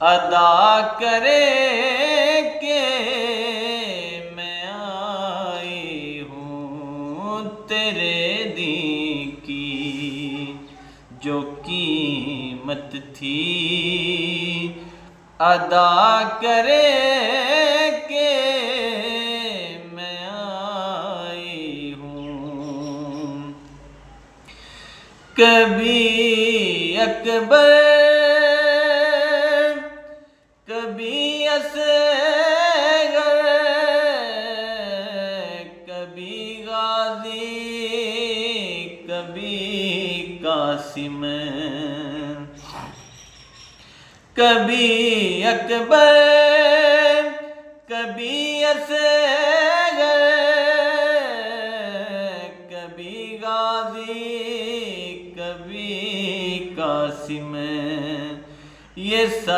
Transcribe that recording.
ادا کرے کہ میں آئی ہوں تیرے دین کی جو قیمت تھی ادا کرے کہ میں آئی ہوں۔ کبھی اکبر کبھی اصغر کبھی غازی کبھی قاسم، کبھی اکبر کبھی اصغر کبھی غازی کبھی قاسم، یہ